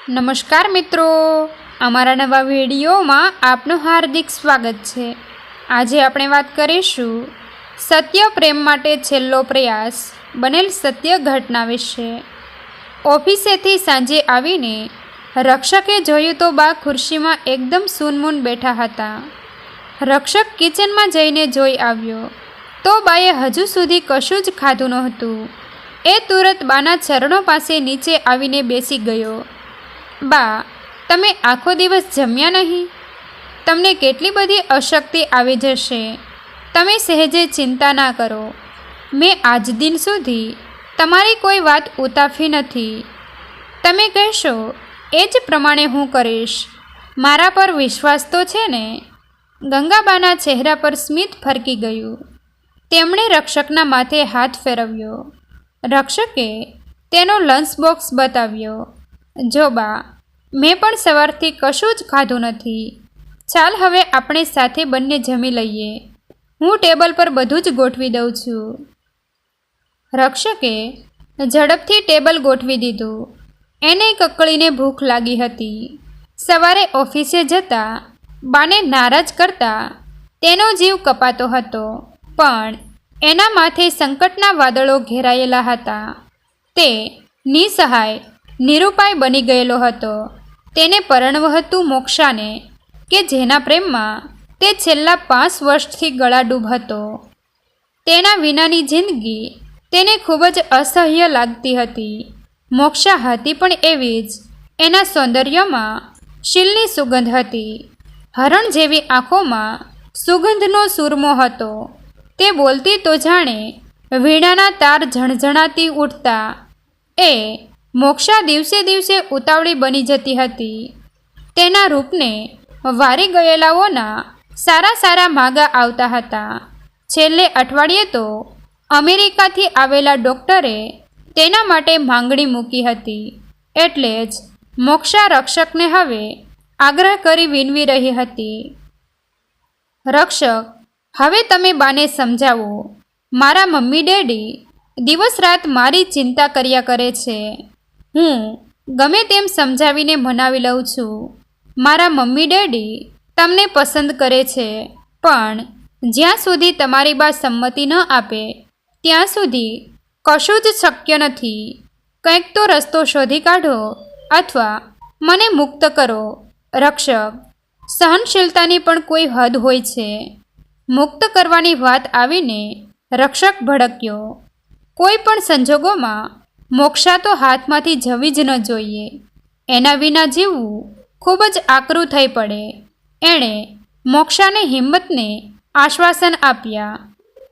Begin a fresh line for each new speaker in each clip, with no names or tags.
નમસ્કાર મિત્રો, અમારા નવા વિડીયોમાં આપનું હાર્દિક સ્વાગત છે। આજે આપણે વાત કરીશું સત્ય પ્રેમ માટે છેલ્લો પ્રયાસ બનેલ સત્ય ઘટના વિશે। ઓફિસેથી સાંજે આવીને રક્ષકે જોયું તો બા ખુરશીમાં એકદમ સૂનમૂન બેઠા હતા। રક્ષક કિચનમાં જઈને જોઈ આવ્યો તો બાએ હજુ સુધી કશું જ ખાધું નહોતું। એ તુરત બાના ચરણો પાસે નીચે આવીને બેસી ગયો। બા, તમે આખો દિવસ જમ્યા નહીં? તમને કેટલી બધી અશક્તિ આવી જશે। તમે સહેજે ચિંતા ના કરો। મેં આજ દિન સુધી તમારી કોઈ વાત ઉતાફી નથી। તમે કહેશો એ જ પ્રમાણે હું કરીશ। મારા પર વિશ્વાસ તો છે ને? ગંગાબાના ચહેરા પર સ્મિત ફરકી ગયું। તેમણે રક્ષકના માથે હાથ ફેરવ્યો। રક્ષકે તેનો લંચ બોક્સ બતાવ્યો। જો બા, મેં પણ સવારથી કશું જ ખાધું નથી। ચાલ હવે આપણે સાથે બંને જમી લઈએ। હું ટેબલ પર બધું જ ગોઠવી દઉં છું। રક્ષકે ઝડપથી ટેબલ ગોઠવી દીધું। એને કકળીને ભૂખ લાગી હતી। સવારે ઓફિસે જતા બાને નારાજ કરતા તેનો જીવ કપાતો હતો, પણ એના માથે સંકટના વાદળો ઘેરાયેલા હતા। તે નિસહાય, નિરુપાય બની ગયેલો હતો। તેને પરણવું હતું મોક્ષાને, કે જેના પ્રેમમાં તે છેલ્લા 5 વર્ષથી ગળાડૂબ હતો। તેના વિનાની જિંદગી તેને ખૂબ જ અસહ્ય લાગતી હતી। મોક્ષા હતી પણ એવી જ। એના સૌંદર્યમાં શીલની સુગંધ હતી। હરણ જેવી આંખોમાં સુગંધનો સૂરમો હતો। તે બોલતી તો જાણે વીણાના તાર ઝણઝણાતી ઉઠતા। એ મોક્ષા દિવસે દિવસે ઉતાવળી બની જતી હતી। તેના રૂપને વારી ગયેલાઓના સારા સારા માગા આવતા હતા। છેલ્લે અઠવાડિયે તો અમેરિકાથી આવેલા ડૉક્ટરે તેના માટે માંગણી મૂકી હતી। એટલે જ મોક્ષા રક્ષકને હવે આગ્રહ કરી વિનવી રહી હતી। રક્ષક, હવે તમે બાને સમજાવો। મારા મમ્મી ડેડી દિવસ રાત મારી ચિંતા કર્યા કરે છે। હું ગમે તેમ સમજાવીને મનાવી લઉં છું। મારા મમ્મી ડેડી તમને પસંદ કરે છે, પણ જ્યાં સુધી તમારી બા સંમતિ ન આપે ત્યાં સુધી કશું જ શક્ય નથી। કંઈક તો રસ્તો શોધી કાઢો અથવા મને મુક્ત કરો। રક્ષક, સહનશીલતાની પણ કોઈ હદ હોય છે। મુક્ત કરવાની વાત આવીને રક્ષક ભડક્યો। કોઈ પણ સંજોગોમાં મોક્ષા તો હાથમાંથી જવી જ ન જોઈએ। એના વિના જીવવું ખૂબ જ આકરું થઈ પડે। એણે મોક્ષાને હિંમતને આશ્વાસન આપ્યા।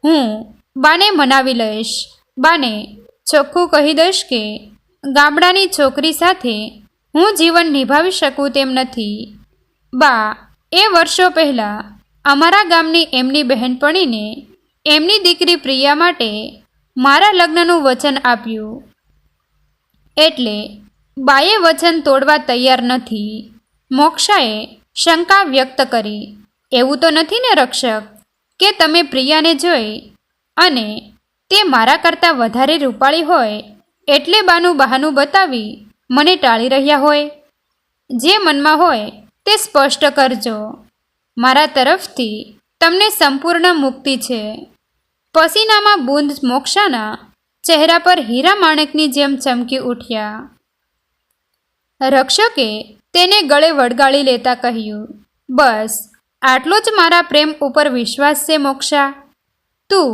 હું બાને મનાવી લઈશ। બાને ચોખ્ખું કહી દઈશ કે ગામડાની છોકરી સાથે હું જીવન નિભાવી શકું તેમ નથી। બા એ વર્ષો પહેલાં અમારા ગામની એમની બહેનપણીને એમની દીકરી પ્રિયા માટે મારા લગ્નનું વચન આપ્યું, એટલે બાએ વચન તોડવા તૈયાર નથી। મોક્ષાએ શંકા વ્યક્ત કરી। એવું તો નથી ને રક્ષક કે તમે પ્રિયાને જોઈ અને તે મારા કરતાં વધારે રૂપાળી હોય એટલે બાનું બહાનું બતાવી મને ટાળી રહ્યા હોય? જે મનમાં હોય તે સ્પષ્ટ કરજો। મારા તરફથી તમને સંપૂર્ણ મુક્તિ છે। પસીનામાં બૂંદ મોક્ષાના ચહેરા પર હીરા માણેકની જેમ ચમકી ઉઠ્યા। રક્ષકે તેને ગળે વળગાળી લેતા કહ્યું, બસ આટલો જ મારા પ્રેમ ઉપર વિશ્વાસ છે મોક્ષા? તું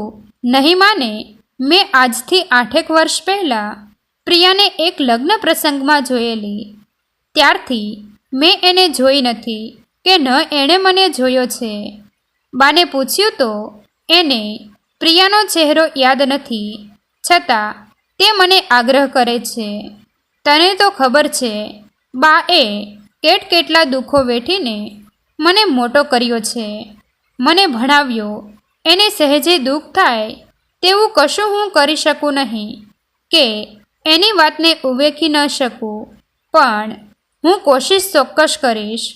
નહીં માને, મેં આજથી 8 વર્ષ પહેલાં પ્રિયાને એક લગ્ન પ્રસંગમાં જોયેલી। ત્યારથી મેં એને જોઈ નથી કે ન એણે મને જોયો છે। બાને પૂછ્યું તો એને પ્રિયાનો ચહેરો યાદ નથી, છતાં તે મને આગ્રહ કરે છે। તને તો ખબર છે બાએ કેટલા દુઃખો વેઠીને મને મોટો કર્યો છે, મને ભણાવ્યો। એને સહેજે દુઃખ થાય તેવું કશું હું કરી શકું નહીં કે એની વાતને ઉવેખી ન શકું, પણ હું કોશિશ ચોક્કસ કરીશ।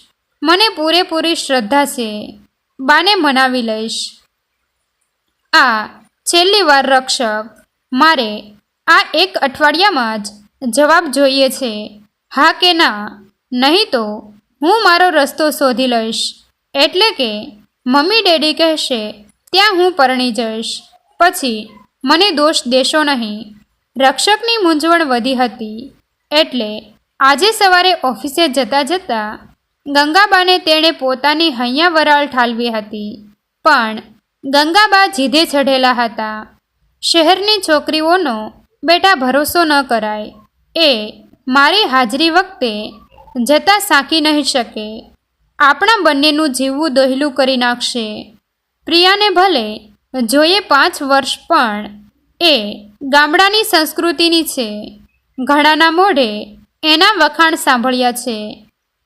મને પૂરેપૂરી શ્રદ્ધા છે। બાને મનાવી લઈશ। આ છેલ્લી વાર રક્ષક, મારે આ 1 અઠવાડિયામાં જ જવાબ જોઈએ છે। હા કે ના, નહીં તો હું મારો રસ્તો શોધી લઈશ. એટલે કે મમ્મી ડેડી કહેશે ત્યાં હું પરણી જઈશ. પછી મને દોષ દેશો નહીં. રક્ષકની મૂંઝવણ વધી હતી. એટલે આજે સવારે ઓફિસે જતાં જતાં ગંગાબાને તેણે પોતાની હૈયા વરાળ ઠાલવી હતી. પણ ગંગાબા જીદે ચઢેલા હતા. શહેરની છોકરીઓનો બેટા ભરોસો ન કરાય. એ મારી હાજરી વખતે જતાં સાંકી નહીં શકે. આપણા બંનેનું જીવવું દોહલું કરી નાખશે. પ્રિયાને ભલે જોઈએ 5 વર્ષ, પણ એ ગામડાની સંસ્કૃતિની છે. ઘણાના મોઢે એના વખાણ સાંભળ્યા છે.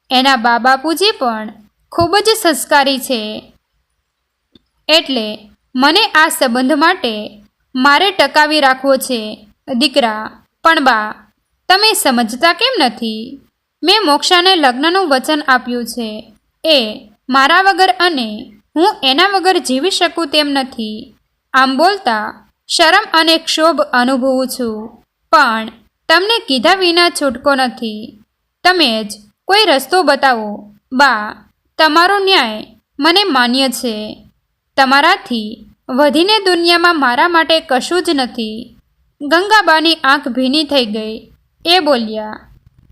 એના બા બાપુજી પણ ખૂબ જ સંસ્કારી છે. એટલે મને આ સંબંધ માટે મારે ટકાવી રાખવો છે. દીકરા, પણ બા, તમે સમજતા કેમ નથી? મેં મોક્ષાને લગ્નનું વચન આપ્યું છે. એ મારા વગર અને હું એના વગર જીવી શકું તેમ નથી. આમ બોલતા શરમ અને ક્ષોભ અનુભવું છું. પણ તમને કીધા વિના છૂટકો નથી. તમે જ કોઈ રસ્તો બતાવો. બા, તમારો ન્યાય મને માન્ય છે. તમારાથી વધીને દુનિયામાં મારા માટે કશું જ નથી. ગંગાબાની આંખ ભીની થઈ ગઈ. એ બોલ્યા,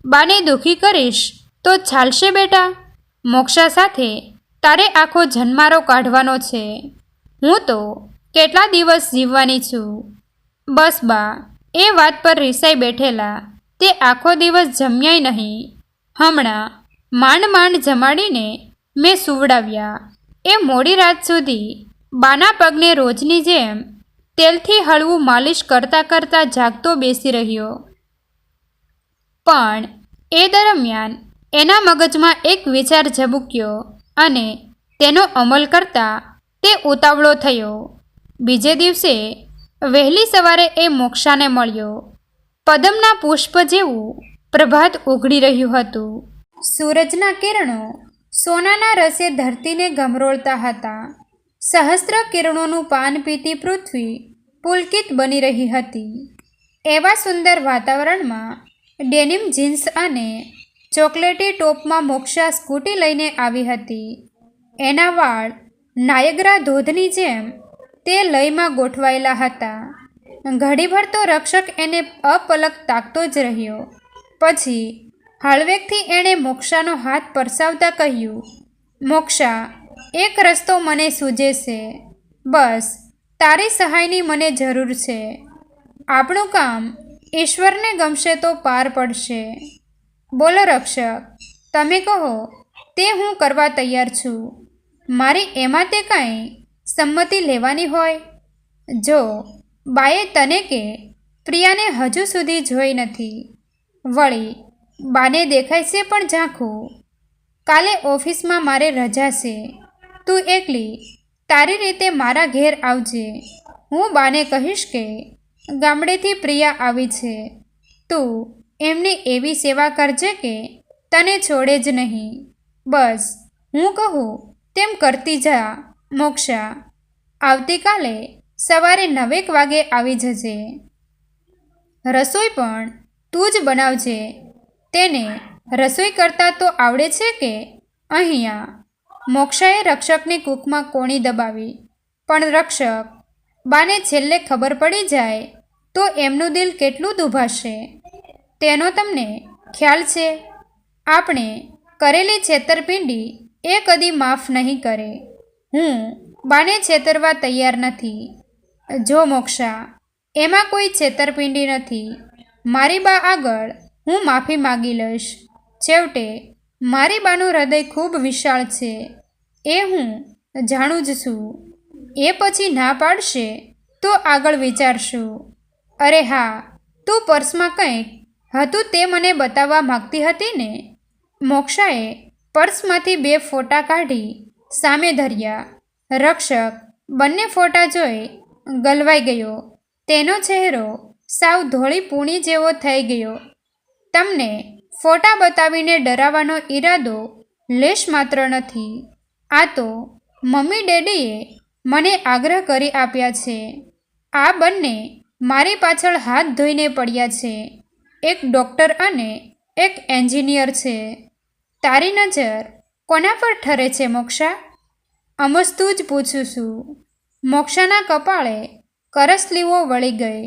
બાને દુઃખી કરીશ તો ચાલશે બેટા? મોક્ષા સાથે તારે આખો જન્મારો કાઢવાનો છે. હું તો કેટલા દિવસ જીવવાની છું. બસ બા, એ વાત પર રિસાઈ બેઠેલા. તે આખો દિવસ જમ્યાય નહીં. હમણાં માંડ માંડ જમાડીને મેં સુવડાવ્યા. એ મોડી રાત સુધી બાના પગને રોજની જેમ તેલથી હળવું માલિશ કરતાં કરતાં જાગતો બેસી રહ્યો. પણ એ દરમિયાન એના મગજમાં એક વિચાર ઝબૂક્યો અને તેનો અમલ કરતા તે ઉતાવળો થયો. બીજે દિવસે વહેલી સવારે એ મોક્ષાને મળ્યો. પદમના પુષ્પ જેવું પ્રભાત ઉઘડી રહ્યું હતું. સૂરજના કિરણો સોનાના રસે ધરતીને ગમરોળતા હતા. સહસ્ત્ર કિરણોનું પાન પીતી પૃથ્વી પુલકિત બની રહી હતી. એવા સુંદર વાતાવરણમાં ડેનિમ જીન્સ અને ચોકલેટી ટોપમાં મોક્ષા સ્કૂટી લઈને આવી હતી. એના વાળ નાયગ્રા ધોધની જેમ તે લયમાં ગોઠવાયેલા હતા. ઘડીભર તો રક્ષક એને અપલક તાકતો જ રહ્યો. પછી હળવેકથી એણે મોક્ષાનો હાથ પરસાવતા કહ્યું, મોક્ષા, એક રસ્તો મને સૂઝે છે. બસ તારી સહાયની મને જરૂર છે. આપણું કામ ઈશ્વરને ગમશે તો પાર પડશે. બોલો રક્ષક, તમે કહો તે હું કરવા તૈયાર છું. મારી એમાં તે કાંઈ સંમતિ લેવાની હોય? જો બાએ તને કે પ્રિયાને હજુ સુધી જોઈ નથી. વળી બાને દેખાય છે પણ ઝાંખું. કાલે ઓફિસમાં મારે રજા છે. તું એકલી તારી રીતે મારા ઘેર આવજે. હું બાને કહીશ કે ગામડેથી પ્રિયા આવી છે. તું એમની એવી સેવા કરજે કે તને છોડે જ નહીં. બસ હું કહું તેમ કરતી જા મોક્ષા. આવતીકાલે સવારે 9 વાગે આવી જજે. રસોઈ પણ તું જ બનાવજે. તેને રસોઈ કરતાં તો આવડે છે કે અહીંયા? મોક્ષાએ રક્ષકની કૂખમાં કોણી દબાવી. પણ રક્ષક, બાને છેલ્લે ખબર પડી જાય તો એમનું દિલ કેટલું દુભાશે તેનો તમને ખ્યાલ છે? આપણે કરેલી છેતરપિંડી એ કદી માફ નહીં કરે. હું બાને છેતરવા તૈયાર નથી. જો મોક્ષા, એમાં કોઈ છેતરપિંડી નથી. મારી બા આગળ હું માફી માગી લઈશ. છેવટે મારી બાનું હૃદય ખૂબ વિશાળ છે. એ હું જાણું જ છું. એ પછી ના પાડશે તો આગળ વિચારશું. અરે હા, તું પર્સમાં કંઈક હતું તે મને બતાવવા માગતી હતી ને? મોક્ષાએ પર્સમાંથી 2 ફોટા કાઢી સામે ધર્યા. રક્ષક બંને ફોટા જોઈ ગલવાઈ ગયો. તેનો ચહેરો સાવ ધોળી પૂણી જેવો થઈ ગયો. તમને ફોટા બતાવીને ડરાવવાનો ઈરાદો લેશ માત્ર નથી. આ તો મમ્મી ડેડીએ મને આગ્રહ કરી આપ્યા છે. આ બંને મારી પાછળ હાથ ધોઈને પડ્યા છે. એક ડૉક્ટર અને એક એન્જિનિયર છે. તારી નજર કોના પર ઠરે છે મોક્ષા? અમસ્તું જ પૂછું છું. મોક્ષાના કપાળે કરસલીઓ વળી ગઈ.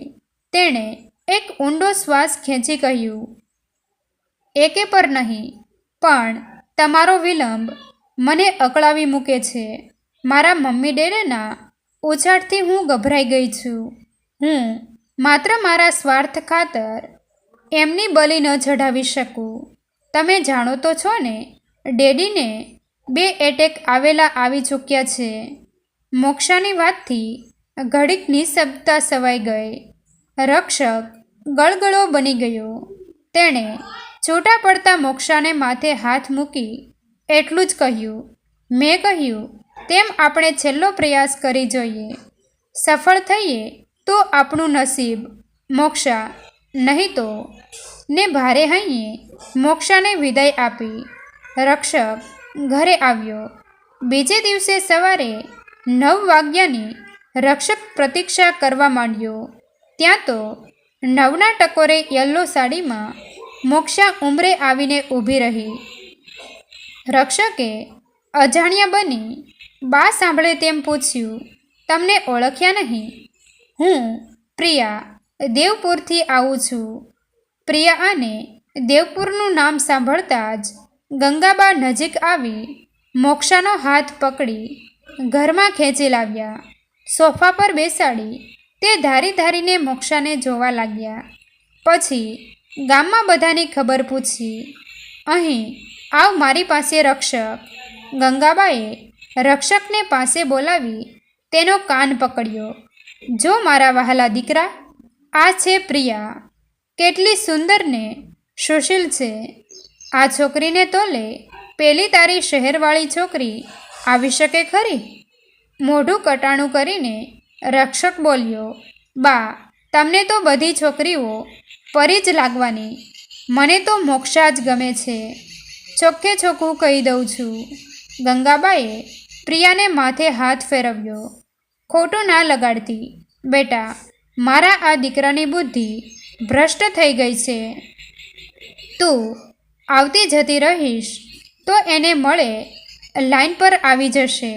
તેણે એક ઊંડો શ્વાસ ખેંચી કહ્યું, એકે પર નહીં, પણ તમારો વિલંબ મને અકળાવી મૂકે છે. મારા મમ્મી ડેડીના ઉછાળથી હું ગભરાઈ ગઈ છું. હું માત્ર મારા સ્વાર્થ ખાતર એમની બલી ન ચઢાવી શકું. તમે જાણો તો છો ને, ડેડીને 2 એટેક આવી ચૂક્યા છે. મોક્ષાની વાતથી ઘડીક નિઃશબ્દતા સવાઈ ગઈ. રક્ષક ગળગળો બની ગયો. તેણે છૂટા પડતા મોક્ષાને માથે હાથ મૂકી એટલું જ કહ્યું, મેં કહ્યું તેમ આપણે છેલ્લો પ્રયાસ કરી જોઈએ. સફળ થઈએ તો આપણું નસીબ મોક્ષા, નહીં તો. ને ભારે હૈયે મોક્ષાને વિદાય આપી રક્ષક ઘરે આવ્યો. બીજે દિવસે સવારે 9 વાગ્યાની રક્ષક પ્રતીક્ષા કરવા માંડ્યો. ત્યાં તો 9ના ટકોરે યલો સાડીમાં મોક્ષા ઉંબરે આવીને ઊભી રહી. રક્ષકે અજાણ્યા બની બા સાંભળે તેમ પૂછ્યું, તમને ઓળખ્યા નહીં? હું પ્રિયા દેવપુરથી આવું છું. પ્રિયા અને દેવપુરનું નામ સાંભળતા જ ગંગાબા નજીક આવી મોક્ષાનો હાથ પકડી ઘરમાં ખેંચી લાવ્યા. સોફા પર બેસાડી તે ધારી ધારીને મોક્ષાને જોવા લાગ્યા. પછી ગામમાં બધાની ખબર પૂછી. અહીં આવ મારી પાસે રક્ષક. ગંગાબાએ રક્ષકને પાસે બોલાવી તેનો કાન પકડ્યો. જો મારા વહાલા દીકરા, આ છે પ્રિયા. કેટલી સુંદર ને સુશીલ છે. આ છોકરીને તોલે પેલી તારી શહેરવાળી છોકરી આવી શકે ખરી? મોઢું કટાણું કરીને રક્ષક બોલ્યો, બા, તમને તો બધી છોકરીઓ પરી જ લાગવાની. મને તો મોક્ષા જ ગમે છે. ચોખ્ખે ચોખ્ખું કહી દઉં છું. ગંગાબાએ પ્રિયાને માથે હાથ ફેરવ્યો. ખોટું ના લગાડતી બેટા. મારા આ દીકરાની બુદ્ધિ ભ્રષ્ટ થઈ ગઈ છે. તું આવતી જતી રહીશ તો એને મળે લાઈન પર આવી જશે.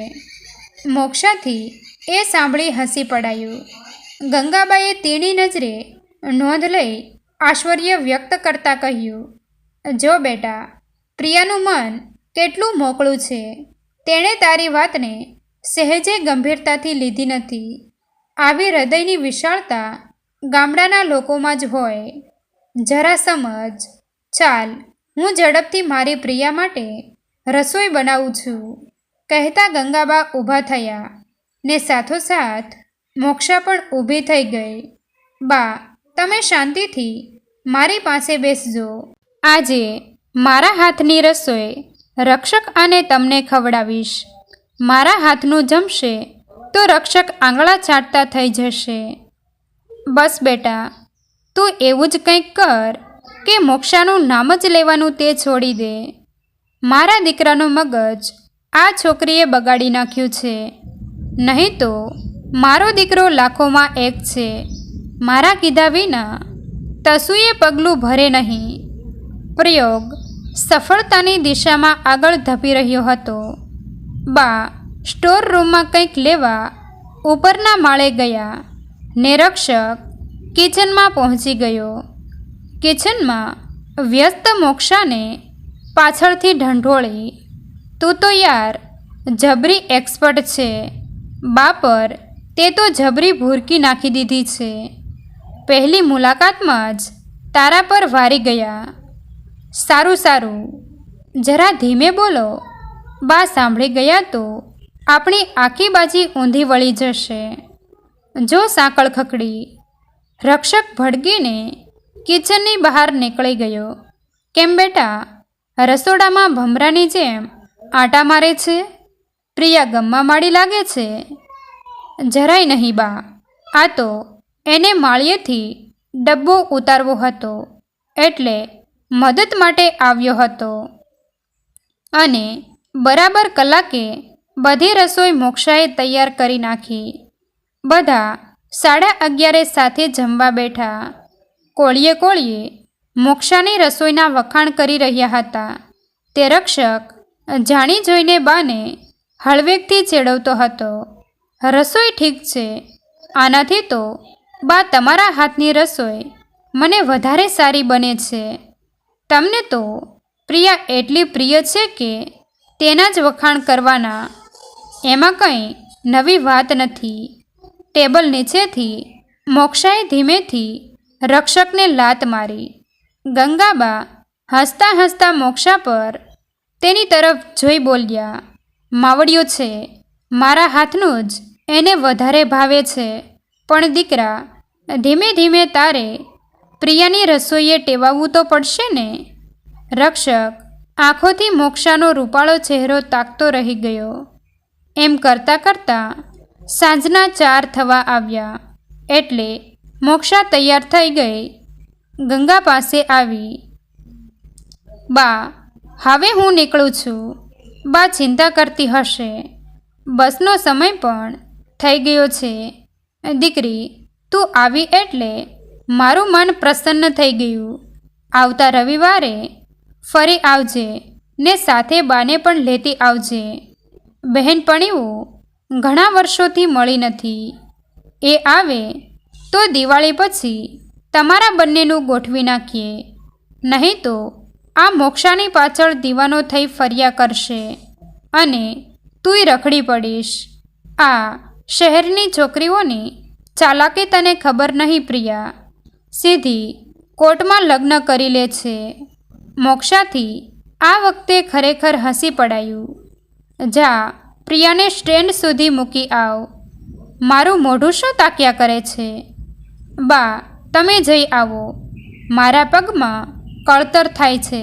મોક્ષાથી એ સાંભળી હસી પડાયું. ગંગાબાએ તેની નજરે નોંધ લઈ આશ્ચર્ય વ્યક્ત કરતાં કહ્યું, જો બેટા, પ્રિયાનું મન કેટલું મોકળું છે. તેણે તારી વાતને સહેજે ગંભીરતાથી લીધી નથી. આવી હૃદયની વિશાળતા ગામડાના લોકોમાં જ હોય. જરા સમજ. ચાલ, હું ઝડપથી મારી પ્રિયા માટે રસોઈ બનાવું છું. કહેતા ગંગાબા ઊભા થયા ને સાથોસાથ મોક્ષા પણ ઊભી થઈ ગઈ. બા, તમે શાંતિથી મારી પાસે બેસજો. આજે મારા હાથની રસોઈ રક્ષક આને તમને ખવડાવીશ. મારા હાથનું જમશે તો રક્ષક આંગળા ચાટતા થઈ જશે. બસ બેટા, તું એવું જ કંઈક કર કે મોક્ષાનું નામ જ લેવાનું તે છોડી દે. મારા દીકરાનું મગજ આ છોકરીએ બગાડી નાખ્યું છે. નહીં તો મારો દીકરો લાખોમાં એક છે. મારા કીધા વિના તસુએ પગલું ભરે નહીં. પ્રયોગ સફળતાની દિશામાં આગળ ધપી રહ્યો હતો. બા સ્ટોર રૂમમાં કંઈક લેવા ઉપરના માળે ગયા ને રક્ષક કિચનમાં પહોંચી ગયો. કિચનમાં વ્યસ્ત મોક્ષાને પાછળથી ઢંઢોળી, તું તો યાર જબરી એક્સપર્ટ છે. બા પર તે તો જબરી ભૂરકી નાખી દીધી છે. પહેલી મુલાકાતમાં જ તારા પર વારી ગયા. સારું સારું, જરા ધીમે બોલો. બા સાંભળી ગયા તો આપણી આખી બાજી ઊંધી વળી જશે. જો સાંકળ ખકડી. રક્ષક ભડકીને કિચનની બહાર નીકળી ગયો. કેમ બેટા, રસોડામાં ભમરાની જેમ આટા મારે છે? પ્રિયા ગમવા માંડી લાગે છે. જરાય નહીં બા, આ તો એને માળિયેથી ડબ્બો ઉતારવો હતો એટલે મદદ માટે આવ્યો હતો. અને બરાબર કલાકે બધી રસોઈ મોક્ષાએ તૈયાર કરી નાખી. બધા 11:30 સાથે જમવા બેઠા. કોળીએ કોળીએ મોક્ષાની રસોઈના વખાણ કરી રહ્યા હતા. તે રક્ષક જાણી જોઈને બાને હળવેકથી ચેડવતો હતો. રસોઈ ઠીક છે, આનાથી તો બા તમારા હાથની રસોઈ મને વધારે સારી બને છે. તમને તો પ્રિયા એટલી પ્રિય છે કે તેના જ વખાણ કરવાના, એમાં કંઈ નવી વાત નથી. ટેબલ નીચેથી મોક્ષાએ ધીમેથી રક્ષકને લાત મારી. ગંગાબા હસતા હસતા મોક્ષા પર તેની તરફ જોઈ બોલ્યા, માવડિયો છે, મારા હાથનું જ એને વધારે ભાવે છે. પણ દીકરા, ધીમે ધીમે તારે પ્રિયાની રસોઈએ ટેવાવવું તો પડશે ને. રક્ષક આંખોથી મોક્ષાનો રૂપાળો ચહેરો તાકતો રહી ગયો. એમ કરતાં કરતાં સાંજના 4 થવા આવ્યા એટલે મોક્ષા તૈયાર થઈ ગઈ. ગંગા પાસે આવી, બા હવે હું નીકળું છું. બા ચિંતા કરતી હશે, બસનો સમય પણ થઈ ગયો છે. દીકરી, તું આવી એટલે મારું મન પ્રસન્ન થઈ ગયું. આવતા રવિવારે ફરી આવજે ને સાથે બાને પણ લેતી આવજે. બહેનપણીઓ ઘણા વર્ષોથી મળી નથી. એ આવે તો દિવાળી પછી તમારા બંનેનું ગોઠવી નાખીએ. નહીં તો આ મોક્ષાની પાછળ દીવાનો થઈ ફર્યા કરશે અને તુંય રખડી પડીશ. આ શહેરની છોકરીઓની ચાલાકી તને ખબર નહીં પ્રિયા. સીધી કોર્ટમાં લગ્ન કરી લે છે. મોક્ષાથી આ વખતે ખરેખર હસી પડાયું. જા, પ્રિયાને સ્ટેન્ડ સુધી મૂકી આવ. મારું મોઢું શું તાક્યા કરે છે? બા તમે જઈ આવો, મારા પગમાં કળતર થાય છે.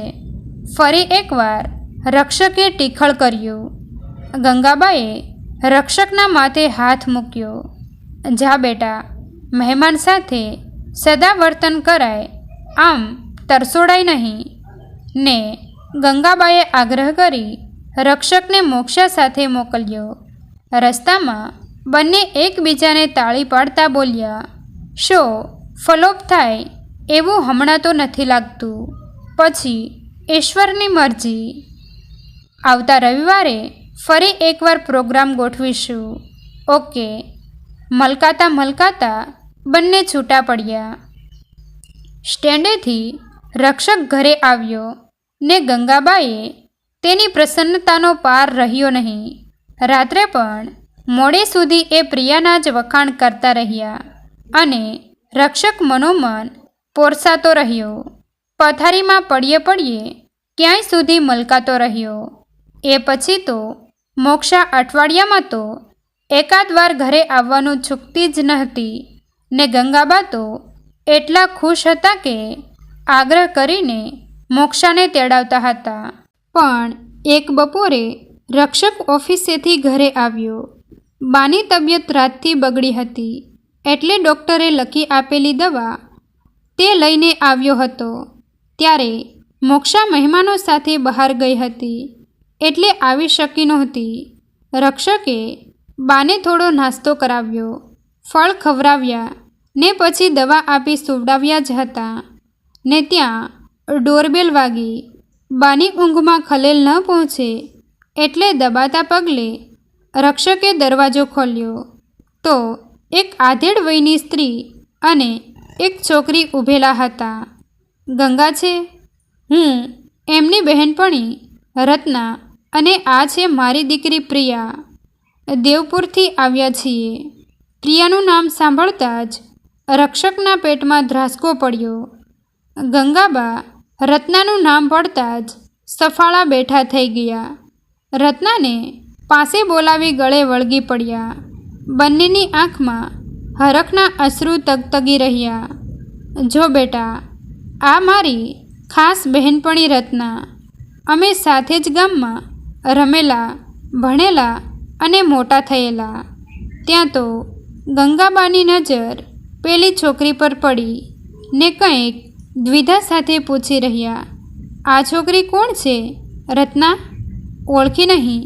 ફરી એકવાર રક્ષકે ટીખળ કર્યું. ગંગાબાએ રક્ષકના માથે હાથ મૂક્યો. જા બેટા, મહેમાન સાથે સદા વર્તન કરાય, આમ તરસોડાય નહીં. ને ગંગાબાએ આગ્રહ કરી રક્ષકને મોક્ષા સાથે મોકલ્યો. રસ્તામાં બંને એકબીજાને તાળી પાડતા બોલ્યા, શો ફલોપ થાય એવું હમણાં તો નથી લાગતું, પછી ઈશ્વરની મરજી. આવતા રવિવારે ફરી એકવાર પ્રોગ્રામ ગોઠવીશું. ઓકે. મલકાતા મલકાતા બંને છૂટા પડ્યા. સ્ટેન્ડેથી રક્ષક ઘરે આવ્યો ને ગંગાબાએ તેની પ્રસન્નતાનો પાર રહ્યો નહીં. રાત્રે પણ મોડે સુધી એ પ્રિયાના જ વખાણ કરતા રહ્યા અને રક્ષક મનોમન પોરસાતો રહ્યો. પથારીમાં પડ્યે પડ્યે ક્યાંય સુધી મલકાતો રહ્યો. એ પછી તો મોક્ષા અઠવાડિયામાં તો એકાદ વાર ઘરે આવવાનું ચૂકતી જ નહોતી ને ગંગાબા તો એટલા ખુશ હતા કે આગ્રહ કરીને મોક્ષાને તેડાવતા હતા. પણ એક બપોરે રક્ષક ઓફિસેથી ઘરે આવ્યો. બાની તબિયત રાતથી બગડી હતી એટલે ડૉક્ટરે લખી આપેલી દવા તે લઈને આવ્યો હતો. ત્યારે મોક્ષા મહેમાનો સાથે બહાર ગઈ હતી એટલે આવી શકી નહોતી. રક્ષકે બાને થોડો નાસ્તો કરાવ્યો, ફળ ખવડાવ્યા ને પછી દવા આપી સુવડાવ્યા જ હતા ને ત્યાં ડોરબેલ વાગી. બાની ઊંઘમાં ખલેલ ન પહોંચે એટલે દબાતા પગલે રક્ષકે દરવાજો ખોલ્યો તો એક આધેડ વયની સ્ત્રી અને એક છોકરી ઊભેલા હતા. ગંગા છે, હું એમની બહેનપણી રત્ના અને આ છે મારી દીકરી પ્રિયા. દેવપુરથી આવ્યા છીએ. પ્રિયાનું નામ સાંભળતા જ રક્ષકના પેટમાં ધ્રાસકો પડ્યો. ગંગાબા રત્નાનું નામ પડતા જ સફાળા બેઠા થઈ ગયા. રત્નાને પાસે બોલાવી ગળે વળગી પડ્યા. બંનેની આંખમાં હરખના અશ્રુ તગતગી રહ્યા. જો બેટા, આ મારી ખાસ બહેનપણી રત્ના. અમે સાથે જ ગામમાં રમેલા, ભણેલા અને મોટા થયેલા. ત્યાં તો ગંગાબાની નજર પેલી છોકરી પર પડી ને કંઈક દ્વિધા સાથે પૂછી રહ્યા, આ છોકરી કોણ છે રત્ના? ઓળખી નહીં?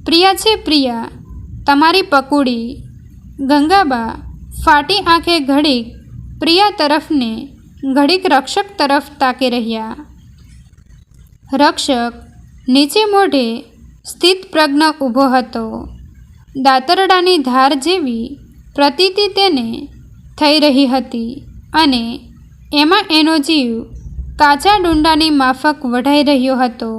પ્રિયા છે, પ્રિયા, તમારી પકુડી. ગંગાબા ફાટી આંખે ઘડીક પ્રિયા તરફને ઘડીક રક્ષક તરફ તાકી રહ્યા. રક્ષક નીચે મોઢે સ્થિત પ્રજ્ઞ ઊભો હતો. દાતરડાની ધાર જેવી પ્રતીતિ તેને થઈ રહી હતી અને એમાં એનો જીવ કાચા ડુંડાની માફક વઢાઈ રહ્યો હતો.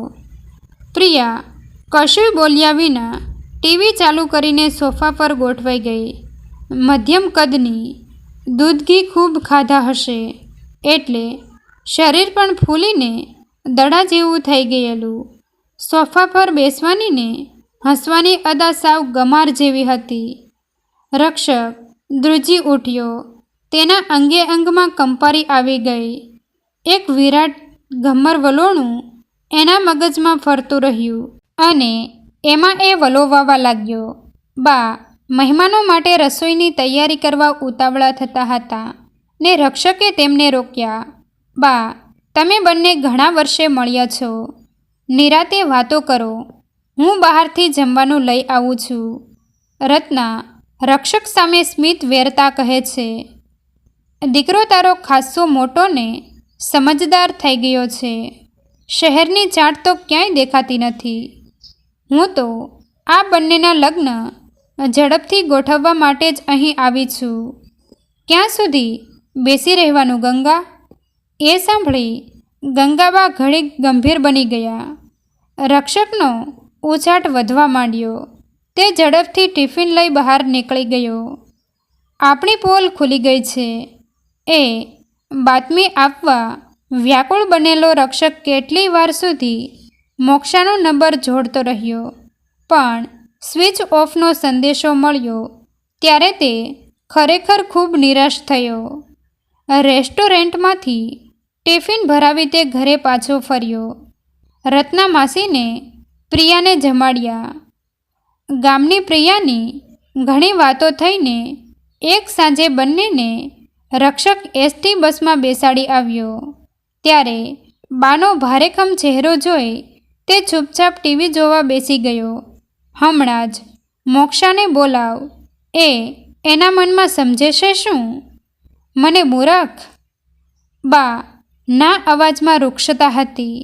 પ્રિયા કશું બોલ્યા વિના ટીવી ચાલુ કરીને સોફા પર ગોઠવાઈ ગઈ. મધ્યમ કદની, દૂધ ઘી ખૂબ ખાધા હશે એટલે શરીર પણ ફૂલીને દડા જેવું થઈ ગયેલું. સોફા પર બેસવાની ને હસવાની અદા સાવ ગમાર જેવી હતી. રક્ષક ધ્રુજી ઉઠ્યો. તેના અંગે અંગમાં કંપારી આવી ગઈ. એક વિરાટ ગમ્મર વલોણું એના મગજમાં ફરતું રહ્યું અને એમાં એ વલોવાવા લાગ્યો. બા મહેમાનો માટે રસોઈની તૈયારી કરવા ઉતાવળા થતા હતા ને રક્ષકે તેમને રોક્યા. બા તમે બંને ઘણા વર્ષે મળ્યા છો. નિરાતે વાતો કરો. હું બહારથી જમવાનું લઈ આવું છું. રત્ના રક્ષક સામે સ્મિત વેરતા કહે છે. દીકરો તારો ખાસ્સો મોટો ને સમજદાર થઈ ગયો છે. શહેરની ચાટ તો ક્યાંય દેખાતી નથી. હું તો આ બંનેના લગ્ન ઝડપથી ગોઠવવા માટે જ અહીં આવી છું. ક્યાં સુધી બેસી રહેવાનું ગંગા? એ સાંભળી ગંગાબા ઘડીક ગંભીર બની ગયા. રક્ષકનો ઉછાટ વધવા માંડ્યો. તે ઝડપથી ટિફિન લઈ બહાર નીકળી ગયો. આપણી પોલ ખુલી ગઈ છે એ બાતમી આપવા વ્યાકુળ બનેલો રક્ષક કેટલી વાર સુધી મોક્ષાનો નંબર જોડતો રહ્યો, પણ સ્વિચ ઓફનો સંદેશો મળ્યો ત્યારે તે ખરેખર ખૂબ નિરાશ થયો. રેસ્ટોરન્ટમાંથી ટિફિન ભરાવી તે ઘરે પાછો ફર્યો. રત્ના માસીને પ્રિયાને જમાડ્યા. ગામની પ્રિયાની ઘણી વાતો થઈને એક સાંજે બંનેને રક્ષક એસટી બસમાં બેસાડી આવ્યો. ત્યારે બાનો ભારેખમ ચહેરો જોઈ તે ચૂપચાપ ટીવી જોવા બેસી ગયો. હમણાં જ મોક્ષાને બોલાવ. એ એના મનમાં સમજે છે શું? મને મૂરખ? બા ના અવાજમાં રૂક્ષતા હતી.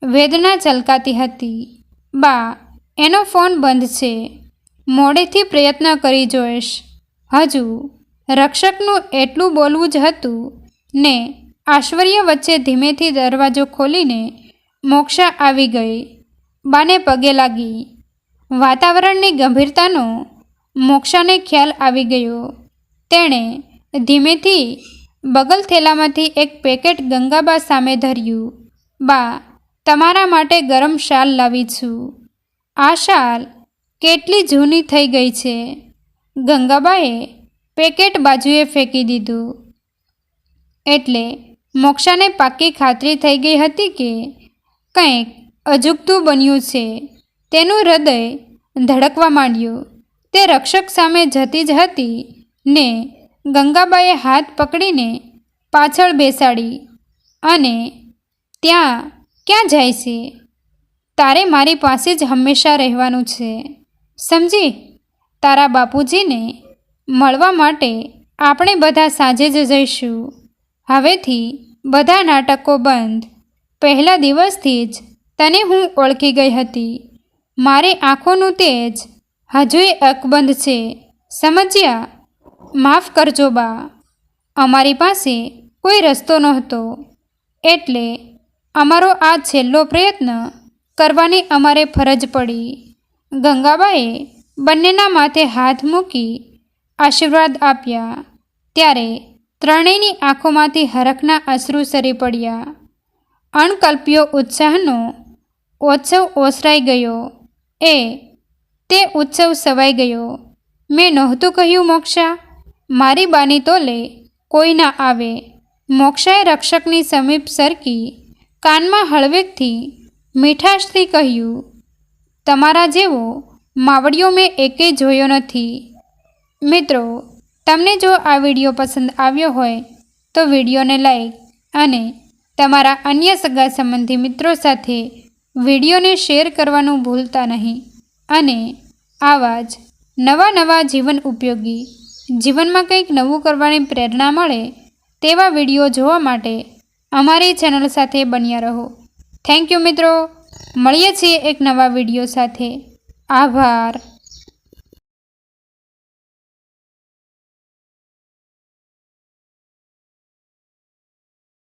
વેદના છલકાતી હતી. બા એનો ફોન બંધ છે. મોડેથી પ્રયત્ન કરી જોઈશ. હજુ રક્ષકનું એટલું બોલવું જ હતું ને આશ્ચર્ય વચ્ચે ધીમેથી દરવાજો ખોલીને મોક્ષા આવી ગઈ. બાને પગે લાગી. વાતાવરણની ગંભીરતાનો મોક્ષાને ખ્યાલ આવી ગયો. તેણે ધીમેથી બગલ થેલામાંથી એક પેકેટ ગંગાબા સામે ધર્યું. બા તમારા માટે ગરમ શાલ લાવી છું. આ શાલ કેટલી જૂની થઈ ગઈ છે. ગંગાબાએ પેકેટ બાજુએ ફેંકી દીધું. એટલે મોક્ષાને પાક્કી ખાતરી થઈ ગઈ હતી કે કંઈક અજુગતું બન્યું છે. તેનું હૃદય ધડકવા માંડ્યું. તે રક્ષક સામે જતી જ હતી ને ગંગાબાએ હાથ પકડીને પાછળ બેસાડી અને ત્યાં ક્યાં જાય છે? તારે મારી પાસે જ હંમેશા રહેવાનું છે, સમજી? તારા બાપુજીને મળવા માટે આપણે બધા સાંજે જ જઈશું. હવેથી બધા નાટકો બંધ. પહેલા દિવસથી જ તને હું ઓળખી ગઈ હતી. મારી આંખોનું તેજ હજુય અકબંધ છે, સમજ્યા? માફ કરજો બા, અમારી પાસે કોઈ રસ્તો નહોતો એટલે અમારો આ છેલ્લો પ્રયત્ન કરવાની અમારે ફરજ પડી. ગંગાબાએ બંનેના માથે હાથ મૂકી આશીર્વાદ આપ્યા. ત્યારે ત્રણેયની આંખોમાંથી હરખના અશ્રુ સરી પડ્યા. અણકલ્પ્યો ઉત્સાહનો ઉત્સવ ઓસરાઈ ગયો. તે ઉત્સવ સવાઈ ગયો. મેં નહોતું કહ્યું મોક્ષા, મારી બાની તોલે કોઈ ના આવે. મોક્ષાએ રક્ષકની સમીપ સરકી કાનમાં હળવેકથી મીઠાશથી કહ્યું, તમારા જેવો માવડિયો મેં એકેય જોયો નથી. મિત્રો, તમને જો આ વિડીયો પસંદ આવ્યો હોય તો વિડીયોને લાઈક અને તમારા અન્ય સગા સંબંધી મિત્રો સાથે વિડીયોને શેર કરવાનું ભૂલતા નહીં. અને આવા જ નવા જીવન ઉપયોગી, જીવનમાં કંઈક નવું કરવાની પ્રેરણા મળે તેવા વિડીયો જોવા માટે અમારી ચેનલ સાથે બન્યા રહો. થેન્ક યુ મિત્રો. મળીએ છીએ એક નવા વિડીયો સાથે. આભાર.